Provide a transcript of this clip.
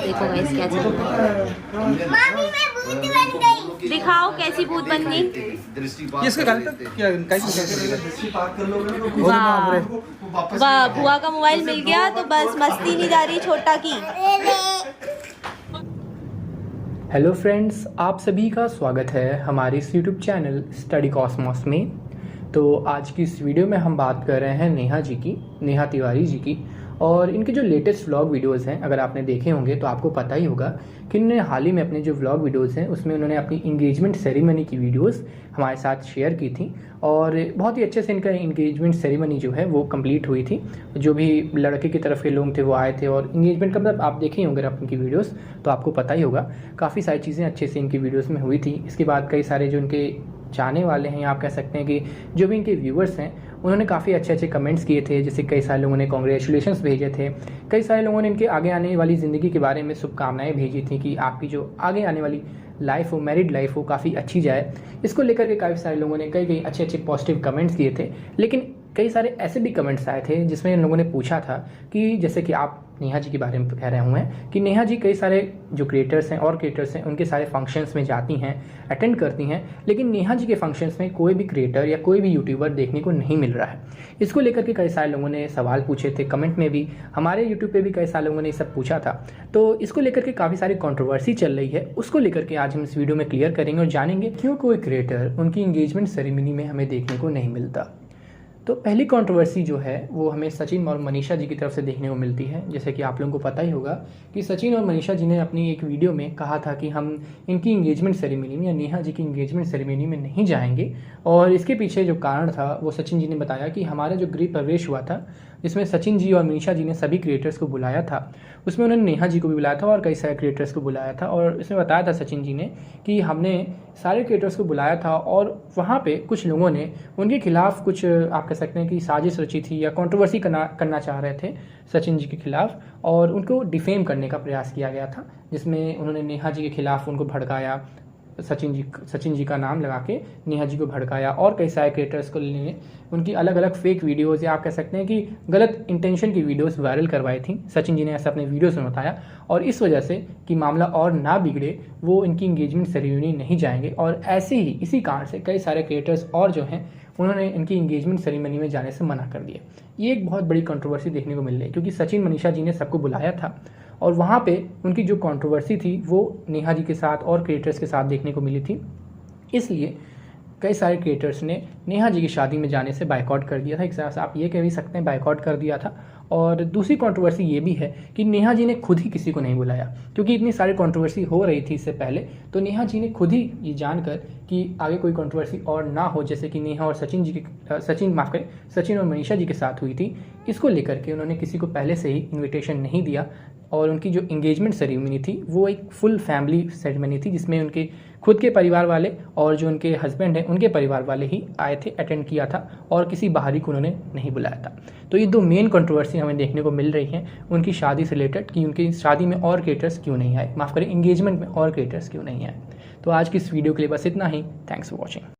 देखो गाइस क्या चल रहा है। मामी मैं भूत बन गई। दिखाओ कैसी भूत बन गई। इसके गाल पे क्या कैसी वाह वाह, बुआ का मोबाइल मिल गया तो बस मस्ती नहीं जा रही छोटा की। हेलो फ्रेंड्स, आप सभी का स्वागत है हमारे इस यूट्यूब चैनल स्टडी कॉस्मॉस में। तो आज की इस वीडियो में हम बात कर रहे हैं नेहा जी की, नेहा तिवारी जी की। और इनके जो लेटेस्ट व्लॉग वीडियोस हैं, अगर आपने देखे होंगे तो आपको पता ही होगा कि इन्होंने हाल ही में अपने जो व्लॉग वीडियोस हैं उसमें उन्होंने अपनी इंगेजमेंट सेरेमनी की वीडियोस हमारे साथ शेयर की थी। और बहुत ही अच्छे से इनका इंगेजमेंट सेरेमनी जो है वो कंप्लीट हुई थी। जो भी लड़के की तरफ के लोग थे वो आए थे, और इंगेजमेंट का मतलब आप देखे ही होंगे अगर आप इनकी वीडियोस तो आपको पता ही होगा। काफ़ी सारी चीज़ें अच्छे से इनकी वीडियोज़ में हुई थी। इसके बाद कई सारे जो इनके चाहने वाले हैं, आप कह सकते हैं कि जो भी इनके व्यूअर्स हैं, उन्होंने काफ़ी अच्छे अच्छे कमेंट्स किए थे। जैसे कई सारे लोगों ने कॉन्ग्रेचुलेशंस भेजे थे, कई सारे लोगों ने इनके आगे आने वाली ज़िंदगी के बारे में शुभकामनाएं भेजी थी कि आपकी जो आगे आने वाली लाइफ हो, मैरिड लाइफ हो, काफ़ी अच्छी जाए। इसको लेकर के काफ़ी सारे लोगों ने कई अच्छे अच्छे पॉजिटिव कमेंट्स किए थे। लेकिन कई सारे ऐसे भी कमेंट्स आए थे जिसमें इन लोगों ने पूछा था कि जैसे कि आप नेहा जी के बारे में कह रहे हुए हैं कि नेहा जी कई सारे जो क्रिएटर्स हैं और क्रिएटर्स हैं उनके सारे फंक्शंस में जाती हैं, अटेंड करती हैं, लेकिन नेहा जी के फंक्शंस में कोई भी क्रिएटर या कोई भी यूट्यूबर देखने को नहीं मिल रहा है। इसको लेकर के कई सारे लोगों ने सवाल पूछे थे, कमेंट में भी, हमारे यूट्यूब पे भी कई सारे लोगों ने ये सब पूछा था। तो इसको लेकर के काफ़ी सारी कंट्रोवर्सी चल रही है। उसको लेकर के आज हम इस वीडियो में क्लियर करेंगे और जानेंगे क्यों कोई क्रिएटर उनकी इंगेजमेंट सेरेमनी में हमें देखने को नहीं मिलता। तो पहली कंट्रोवर्सी जो है वो हमें सचिन और मनीषा जी की तरफ से देखने को मिलती है। जैसे कि आप लोगों को पता ही होगा कि सचिन और मनीषा जी ने अपनी एक वीडियो में कहा था कि हम इनकी इंगेजमेंट सेरेमनी में या नेहा जी की इंगेजमेंट सेरेमनी में नहीं जाएंगे। और इसके पीछे जो कारण था वो सचिन जी ने बताया कि हमारा जो गृह प्रवेश हुआ था, जिसमें सचिन जी और मनीषा जी ने सभी क्रिएटर्स को बुलाया था, उसमें उन्होंने नेहा जी को भी बुलाया था और कई सारे क्रिएटर्स को बुलाया था। और इसमें बताया था सचिन जी ने कि हमने सारे क्रिएटर्स को बुलाया था और वहाँ पे कुछ लोगों ने उनके खिलाफ कुछ, आप कह सकते हैं कि साजिश रची थी या कंट्रोवर्सी करना चाह रहे थे सचिन जी के खिलाफ, और उनको डिफेम करने का प्रयास किया गया था, जिसमें उन्होंने नेहा जी के खिलाफ उनको भड़काया, सचिन जी का नाम लगा के नेहा जी को भड़काया, और कई सारे क्रिएटर्स को लेने उनकी अलग अलग फेक वीडियोज़ या आप कह सकते हैं कि गलत इंटेंशन की वीडियोज़ वायरल करवाई थी। सचिन जी ने ऐसा अपने वीडियोज़ में बताया, और इस वजह से कि मामला और ना बिगड़े वो इनकी इंगेजमेंट सेरेमनी नहीं जाएंगे। और ऐसे ही इसी कारण से कई सारे क्रिएटर्स और जो हैं उन्होंने इनकी इंगेजमेंट सेरेमनी में जाने से मना कर दिया। ये एक बहुत बड़ी कंट्रोवर्सी देखने को मिल रही है, क्योंकि सचिन मनीषा जी ने सबको बुलाया था और वहाँ पे उनकी जो कंट्रोवर्सी थी वो नेहा जी के साथ और क्रिएटर्स के साथ देखने को मिली थी। इसलिए कई सारे क्रिएटर्स ने नेहा जी की शादी में जाने से बायकॉट कर दिया था। एक तरह से आप ये कह भी सकते हैं बायकॉट कर दिया था। और दूसरी कंट्रोवर्सी ये भी है कि नेहा जी ने खुद ही किसी को नहीं बुलाया, क्योंकि इतनी सारी कंट्रोवर्सी हो रही थी इससे पहले। तो नेहा जी ने खुद ही ये जानकर कि आगे कोई कंट्रोवर्सी और ना हो, जैसे कि नेहा और सचिन और मनीषा जी के साथ हुई थी, इसको लेकर के उन्होंने किसी को पहले से ही इन्विटेशन नहीं दिया। और उनकी जो इंगेजमेंट सेरेमनी थी वो एक फुल फैमिली सेरेमनी थी, जिसमें उनके खुद के परिवार वाले और जो उनके हस्बैंड हैं उनके परिवार वाले ही आए थे, अटेंड किया था, और किसी बाहरी को उन्होंने नहीं बुलाया था। तो ये दो मेन कंट्रोवर्सी हमें देखने को मिल रही हैं उनकी शादी से रिलेटेड, कि उनकी शादी में और क्रिएटर्स क्यों नहीं आए, माफ़ करें, इंगेजमेंट में और क्रिएटर्स क्यों नहीं आए। तो आज की इस वीडियो के लिए बस इतना ही। Thanks for watching.